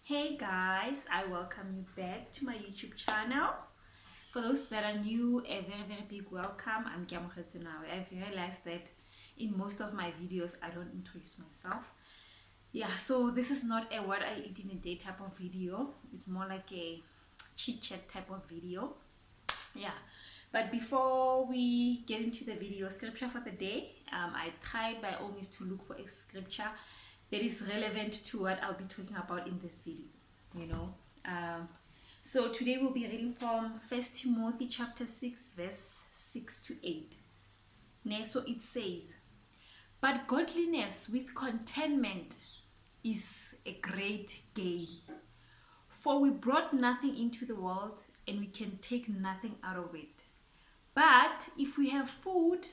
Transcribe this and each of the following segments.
Hey guys, I welcome you back to my YouTube channel. For those that are new, a very big welcome. I'm Kiamokhetsu now. I've realized that in most of my videos I don't introduce myself. Yeah, so this is not a what I eat in a day type of video. It's more like a chit chat type of video. Yeah, but before we get into the video, scripture for the day, I tried by all means to look for a scripture that is relevant to what I'll be talking about in this video. So today we'll be reading from 1 Timothy chapter 6 verse 6 to 8. So it says, but godliness with contentment is a great gain, for we brought nothing into the world and we can take nothing out of it. But if we have food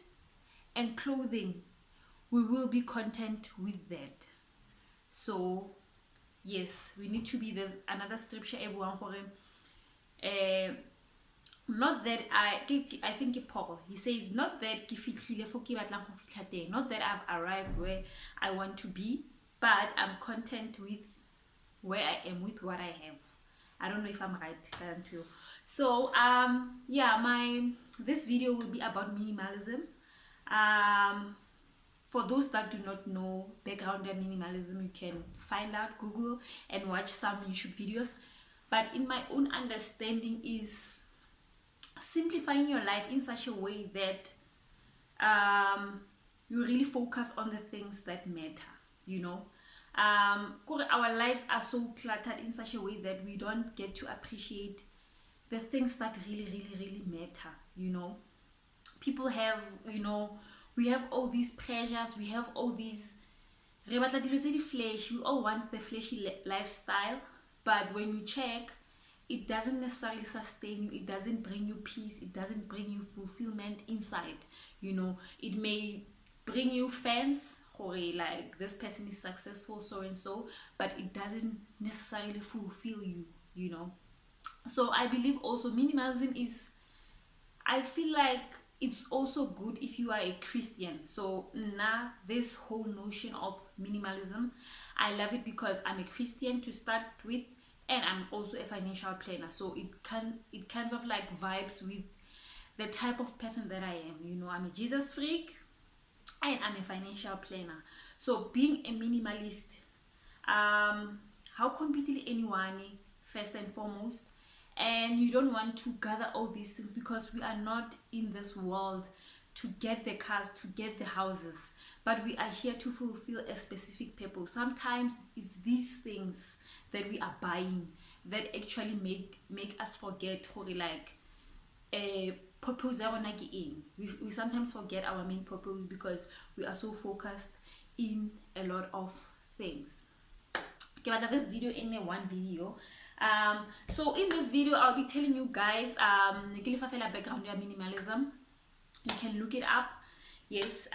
and clothing, we will be content with that. So yes, we need to be, there's another scripture everyone for him. Not that I think Paul, he says, not that not that I've arrived where I want to be, but I'm content with where I am, with what I have. I don't know if I'm right, can't you? So this video will be about minimalism. For those that do not know background on minimalism, you can find out, Google, and watch some YouTube videos. But in my own understanding is simplifying your life in such a way that you really focus on the things that matter. Our lives are so cluttered in such a way that we don't get to appreciate the things that really matter. People have, we have all these pressures, we have all these flesh, we all want the fleshy lifestyle, but when you check, it doesn't necessarily sustain you, it doesn't bring you peace, it doesn't bring you fulfillment inside. It may bring you fans, or like this person is successful, so and so, but it doesn't necessarily fulfill you. So I believe also minimalism is, I feel like it's also good if you are a Christian. So now this whole notion of minimalism, I love it because I'm a Christian to start with, and I'm also a financial planner. So it kind of like vibes with the type of person that I am. I'm a Jesus freak and I'm a financial planner. So being a minimalist, how completely anyone, first and foremost, and you don't want to gather all these things, because we are not in this world to get the cars, to get the houses, but we are here to fulfill a specific purpose. Sometimes it's these things that we are buying that actually make us forget a purpose. We sometimes forget our main purpose because we are so focused in a lot of things. Okay, but this video in one video. So in this video I'll be telling you guys background of minimalism. You can look it up. Yes.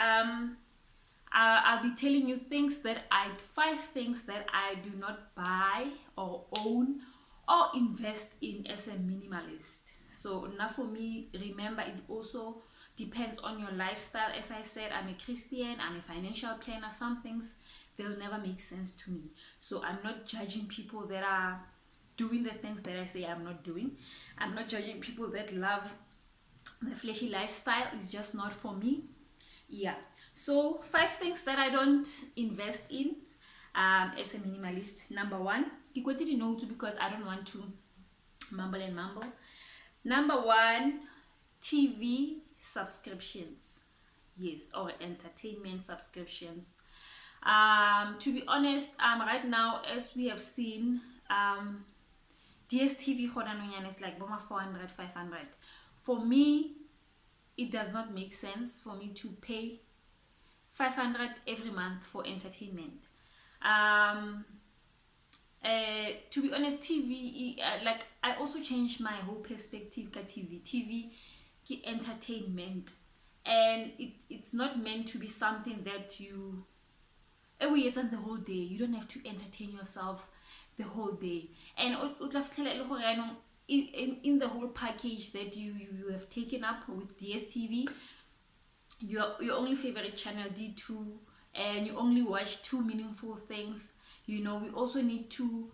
I'll be telling you five things that I do not buy or own or invest in as a minimalist. So now for me, remember, it also depends on your lifestyle. As I said, I'm a Christian, I'm a financial planner. Some things, they'll never make sense to me. So I'm not judging people that are doing the things that I say I'm not doing. I'm not judging people that love the fleshy lifestyle. It's just not for me. Yeah. So 5 things that I don't invest in as a minimalist. Number 1, because I don't want to mumble. Number 1, TV subscriptions. Yes, or entertainment subscriptions. To be honest, right now, as we have seen, DSTV is like 400, 500. For me, it does not make sense for me to pay 500 every month for entertainment. To be honest, TV, I also changed my whole perspective. TV entertainment, and it's not meant to be something that you it's on the whole day. You don't have to entertain yourself the whole day. And in the whole package that you have taken up with DSTV, your only favorite channel D2, and you only watch 2 meaningful things. We also need to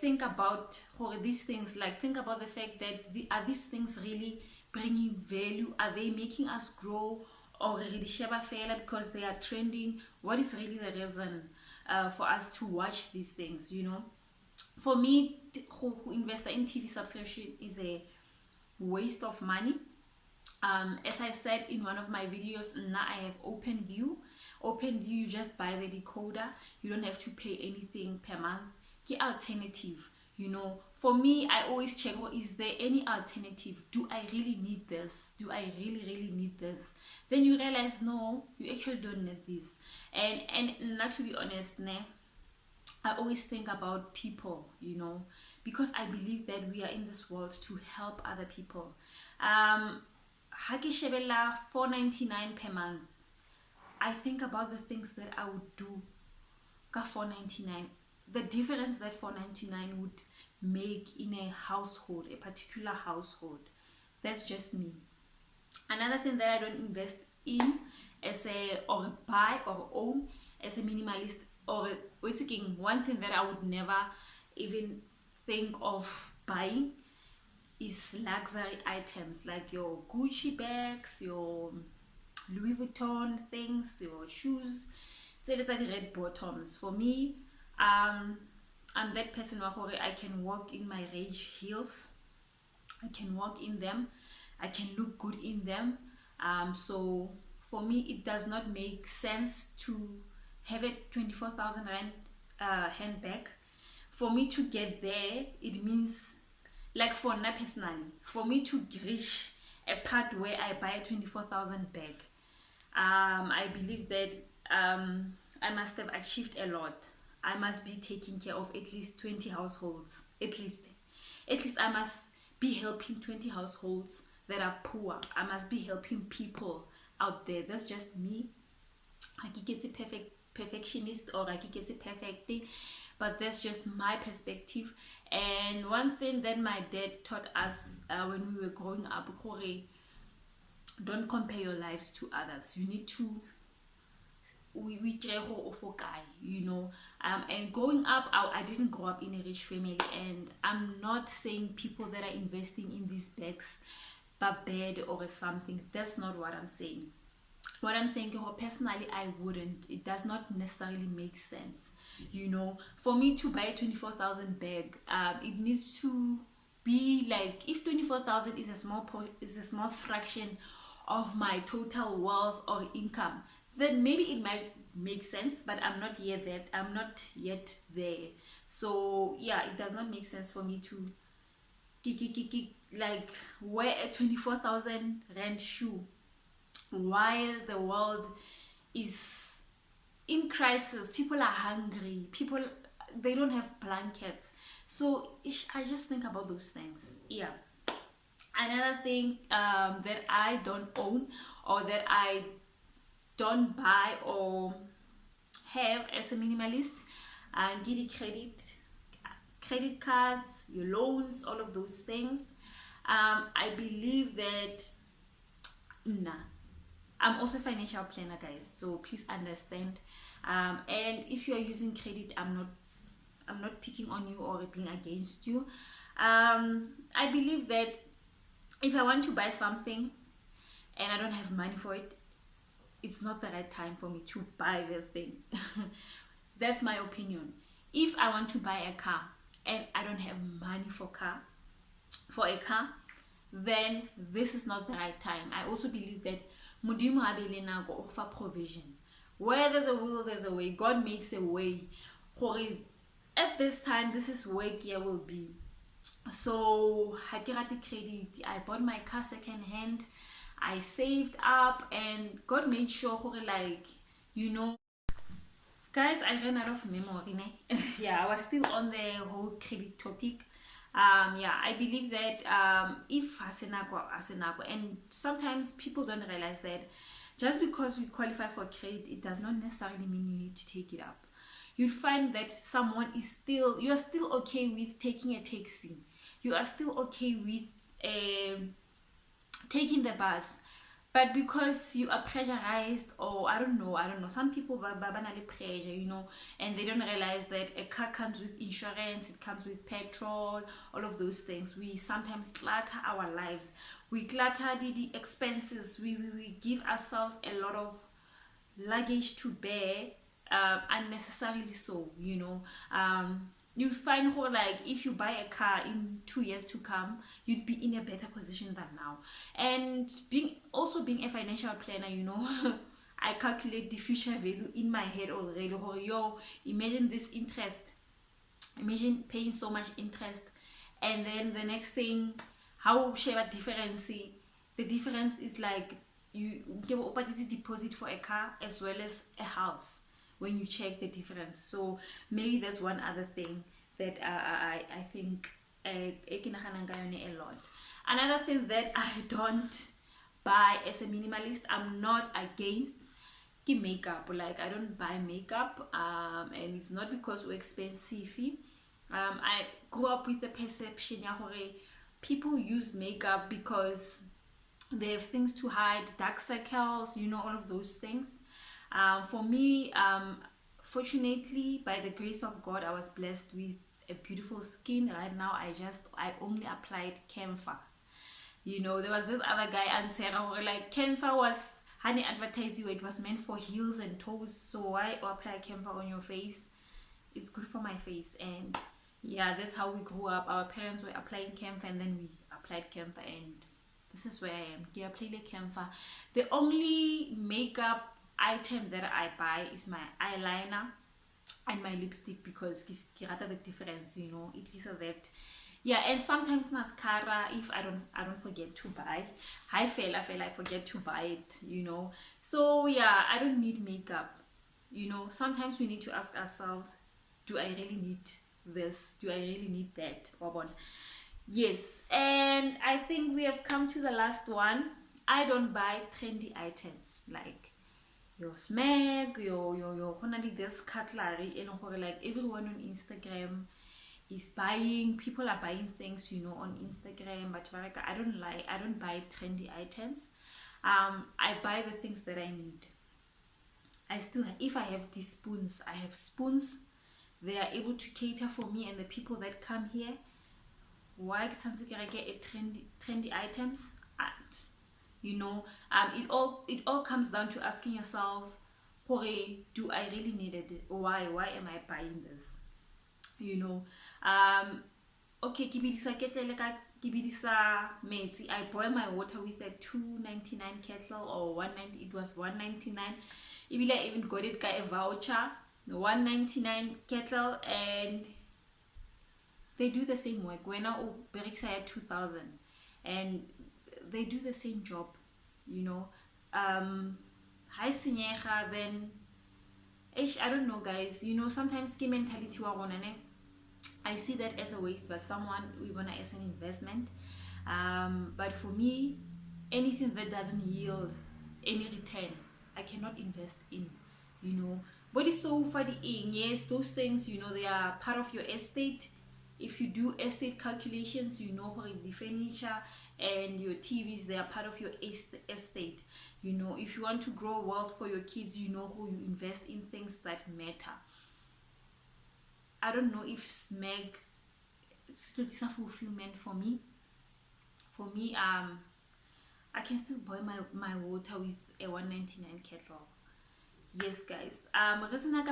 think about these things, like think about the fact that are these things really bringing value? Are they making us grow? Or really sheba fela because they are trending? What is really the reason for us to watch these things, you know? For me, who invest in TV subscription is a waste of money. As I said in one of my videos, now I have OpenView. OpenView, you just buy the decoder. You don't have to pay anything per month. The alternative, you know, for me, I always check, is there any alternative? Do I really need this? Do I really need this? Then you realize, no, you actually don't need this. And not to be honest, I always think about people, you know, because I believe that we are in this world to help other people. Haki Shebella $4.99 per month. I think about the things that I would do ka $4.99. The difference that $4.99 would make in a household, a particular household. That's just me. Another thing that I don't invest in or buy or own as a minimalist, or one thing that I would never even think of buying is luxury items like your Gucci bags, your Louis Vuitton things, your shoes. So these are the red bottoms. For me, I'm that person who I can walk in my rage heels. I can walk in them. I can look good in them. So for me, it does not make sense to have a 24,000 rand handbag. For me to get there, it means, like for me personally, for me to reach a part where I buy a 24,000 bag, I believe that I must have achieved a lot. I must be taking care of at least 20 households. At least I must be helping 20 households that are poor. I must be helping people out there. That's just me. I can get a perfectionist, or I can get a perfect thing, but that's just my perspective. And one thing that my dad taught us when we were growing up, don't compare your lives to others. You need to you know. And growing up, I didn't grow up in a rich family, and I'm not saying people that are investing in these bags are bad or something. That's not what I'm saying. What I'm saying, personally, I wouldn't. It does not necessarily make sense, you know. For me to buy a 24,000 bag, it needs to be like, if 24,000 is a small fraction of my total wealth or income, then maybe it might make sense, but I'm not yet there. So yeah, it does not make sense for me to like wear a 24,000 rand shoe while the world is in crisis. People are hungry, they don't have blankets. So I just think about those things. Yeah. Another thing that I don't own, or that I don't buy or have as a minimalist, get the credit cards, your loans, all of those things. I believe that I'm also a financial planner, guys, so please understand. And if you are using credit, I'm not picking on you or being against you. I believe that if I want to buy something and I don't have money for it, it's not the right time for me to buy the thing. That's my opinion. If I want to buy a car and I don't have money for a car, then this is not the right time. I also believe that Mudimu Abelena go offer provision. Where there's a will, there's a way. God makes a way. At this time, this is where gear will be. So Hakirati credit, I bought my car second hand. I saved up, and God made sure, like, you know, guys, I ran out of memory. Yeah, I was still on the whole credit topic. Yeah, I believe that if asenako, and sometimes people don't realize that just because you qualify for credit, it does not necessarily mean you need to take it up. You'll find that you're still okay with taking a taxi. You are still okay with taking the bus. But because you are pressurized, or I don't know, some people banally pressure, and they don't realize that a car comes with insurance, it comes with petrol, all of those things. We sometimes clutter our lives. We clutter the expenses. We give ourselves a lot of luggage to bear, unnecessarily so, you find how, like, if you buy a car in 2 years to come, you'd be in a better position than now. And being a financial planner, I calculate the future value in my head already. Imagine this interest, imagine paying so much interest, and then the next thing, how share a difference. The difference is like you give a deposit for a car as well as a house when you check the difference. So maybe that's one other thing that I think a lot. Another thing that I don't buy as a minimalist, I'm not against makeup. Like, I don't buy makeup, and it's not because we're expensive. I grew up with the perception people use makeup because they have things to hide, dark circles, all of those things. For me, fortunately, by the grace of God, I was blessed with a beautiful skin. Right now, I only applied camphor. There was this other guy, Antera, like camphor was honey advertised you, it was meant for heels and toes. So why apply camphor on your face? It's good for my face. And yeah, that's how we grew up. Our parents were applying camphor, and then we applied camphor, and this is where I am. Yeah, play camphor. The only makeup item that I buy is my eyeliner and my lipstick, because the difference, at least that. Yeah, and sometimes mascara if I don't forget to buy. I forget to buy it, So yeah, I don't need makeup. Sometimes we need to ask ourselves, do I really need this? Do I really need that? Yes, and I think we have come to the last one. I don't buy trendy items like your smeg, your this cutlery, like everyone on Instagram is buying. People are buying things, on Instagram, but I don't buy trendy items. I buy the things that I need. If I have these spoons, I have spoons. They are able to cater for me and the people that come here. Why can't I get a trendy items? It all comes down to asking yourself, do I really need it? Why am I buying this? Okay, I boil my water with a $2.99 kettle, or $1.90. It was $1.99. I even got it a voucher, $1.99 kettle, and they do the same work. When I at 2,000, and they do the same job, high sinyega, then I don't know, guys. Sometimes key mentality I see that as a waste, but someone we want as an investment. But for me, anything that doesn't yield any return, I cannot invest in. But it's so funny. Yes, those things, they are part of your estate. If you do estate calculations, the furniture and your TVs, they are part of your estate. If you want to grow wealth for your kids, who you invest in things that matter. I don't know if smeg is a fulfillment for me. For me, I can still boil my water with a $1.99 kettle. Yes, guys. Reason I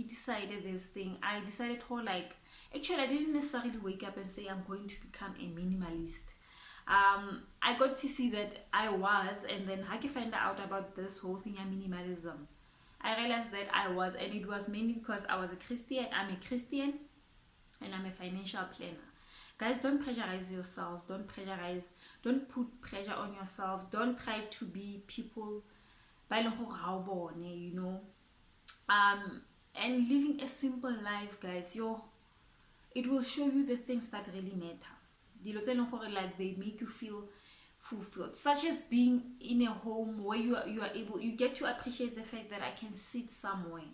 decided this thing. I decided actually, I didn't necessarily wake up and say I'm going to become a minimalist. I got to see that I was, and then I found out about this whole thing of minimalism. I realized that I was, and it was mainly because I was a Christian. I'm a Christian, and I'm a financial planner. Guys, don't pressurize yourselves. Don't put pressure on yourself. Don't try to be people by and living a simple life, guys. It will show you the things that really matter. Like they make you feel fulfilled, such as being in a home where you get to appreciate the fact that I can sit somewhere.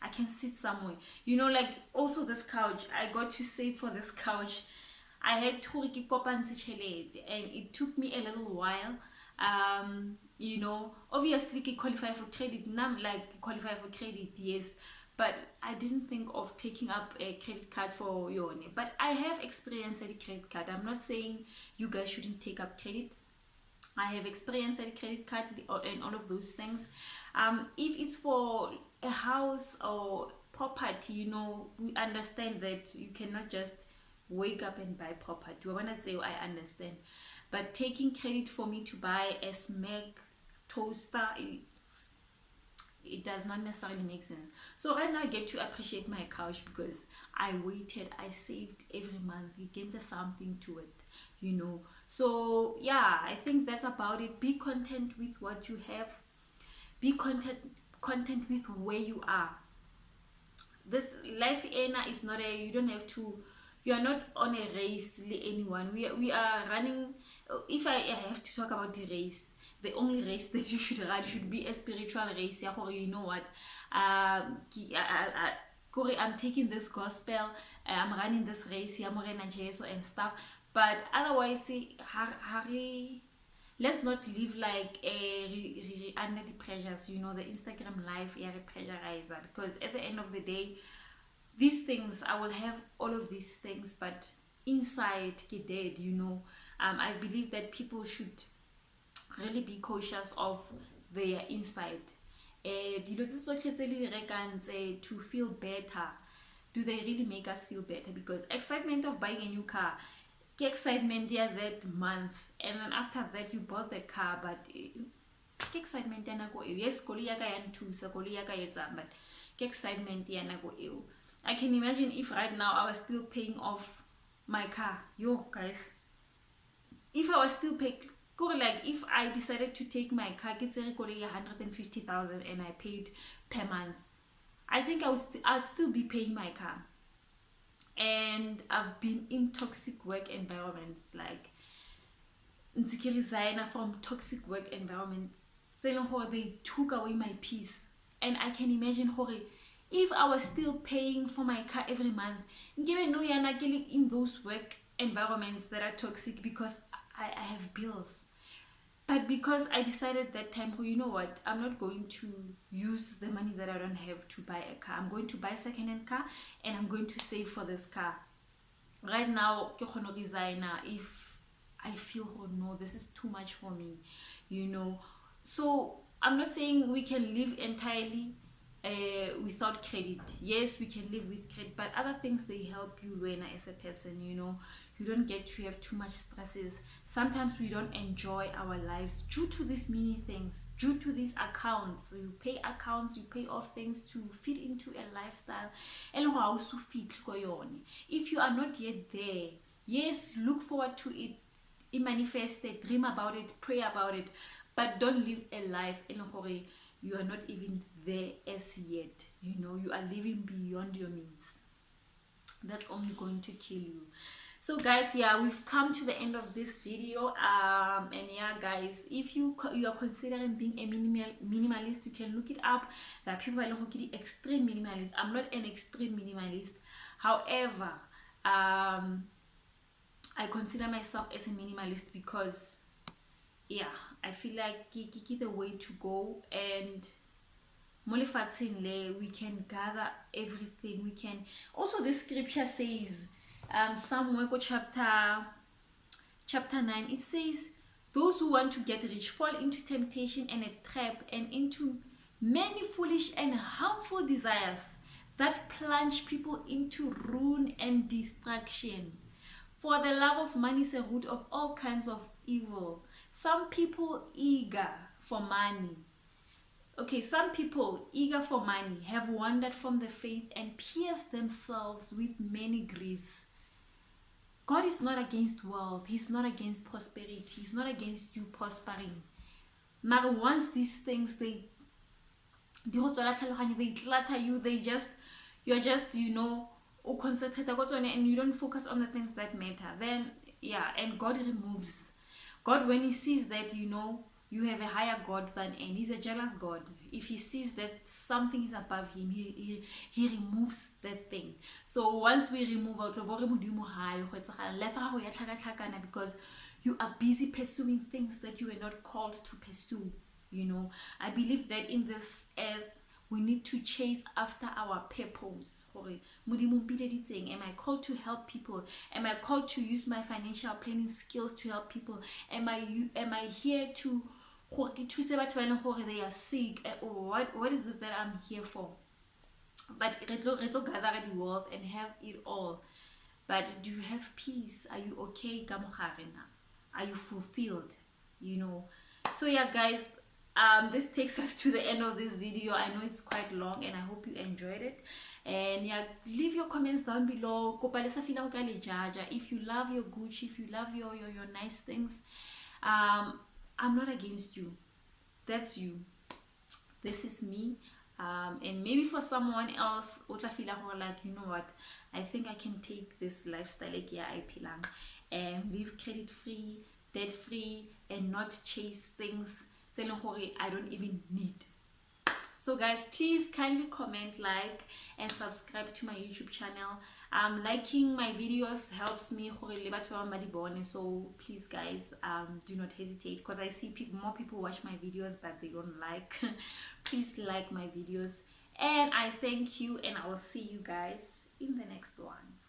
I can sit somewhere. Like also this couch, I got to save for this couch. I had to and it took me a little while. You know, obviously ke qualify for credit, nam like qualify for credit, yes, but I didn't think of taking up a credit card for yone. But I have experience at a credit card. I'm not saying you guys shouldn't take up credit. I have experience at a credit card and all of those things. If it's for a house or property, you know, we understand that you cannot just wake up and buy property. I want to say I understand, but taking credit for me to buy a Mac toaster, it does not necessarily make sense. So right now I get to appreciate my couch because I waited, I saved every month, it gets something to it, you know. So yeah, I think that's about it. Be content with what you have. Be content with where you are. This life is not a, you don't have to, you are not on a race anyone. We are running. If I have to talk about the race, the only race that you should run should be a spiritual race. You know what, I'm taking this gospel, I'm running this race and stuff. But otherwise, let's not live like under the pressures, you know, the Instagram life, pressurizer. Because at the end of the day, these things, I will have all of these things, but inside get dead, you know. I believe that people should really be cautious of their inside. To feel better, do they really make us feel better? Because excitement of buying a new car, excitement there that month, and then after that you bought the car, but excitement yes, but excitement. I can imagine if right now I was still paying off my car. Yo guys, if I was still paying, like if I decided to take my car, get 150,000 and I paid per month, I think I'd still be paying my car. And I've been in toxic work environments, like resigner from toxic work environments. They took away my peace, and I can imagine if I was still paying for my car every month, given no you're not getting in those work environments that are toxic, because I have bills. But because I decided that time, you know what, I'm not going to use the money that I don't have to buy a car. I'm going to buy a second-hand car, and I'm going to save for this car. Right now, if I feel, oh no, this is too much for me, you know. So I'm not saying we can live entirely without credit. Yes, we can live with credit, but other things, they help you learn as a person, you know. You don't get to have too much stresses. Sometimes we don't enjoy our lives due to these many things, due to these accounts. You pay accounts, you pay off things to fit into a lifestyle. And also fit. If you are not yet there, yes, look forward to it, manifest it, dream about it, pray about it, but don't live a life in you are not even there as yet. You know, you are living beyond your means. That's only going to kill you. So guys, yeah, we've come to the end of this video. And yeah guys, if you are considering being a minimalist, you can look it up. There are people who are the extreme minimalist. I'm not an extreme minimalist. However, I consider myself as a minimalist because yeah, I feel like it's the way to go. And we can gather everything. We can also, the scripture says, somewhere go chapter 9, it says, those who want to get rich fall into temptation and a trap, and into many foolish and harmful desires that plunge people into ruin and destruction. For the love of money is a root of all kinds of evil. Some people eager for money have wandered from the faith and pierced themselves with many griefs. God is not against wealth. He's not against prosperity. He's not against you prospering. But once these things, they clutter you, you're just, you know, concentrate and you don't focus on the things that matter. Then, yeah, and God removes. God, when he sees that, you know, you have a higher God than, and he's a jealous God. If he sees that something is above him, he removes that thing. So once we remove out, because you are busy pursuing things that you were not called to pursue. You know, I believe that in this earth we need to chase after our purpose. Am I called to help people? Am I called to use my financial planning skills to help people? Am I here to say they are sick? What is it that I'm here for? But retlo gather the world and have it all. But do you have peace? Are you okay? Are you fulfilled? You know. So yeah, guys, this takes us to the end of this video. I know it's quite long and I hope you enjoyed it. And yeah, leave your comments down below. If you love your Gucci, if you love your nice things, I'm not against you. That's you. This is me. And maybe for someone else, like, you know what, I think I can take this lifestyle and live credit free, debt free, and not chase things I don't even need. So guys, please kindly comment, like, and subscribe to my YouTube channel. Liking my videos helps me, so please guys, do not hesitate, because I see more people watch my videos but they don't like. Please like my videos, and I thank you, and I will see you guys in the next one.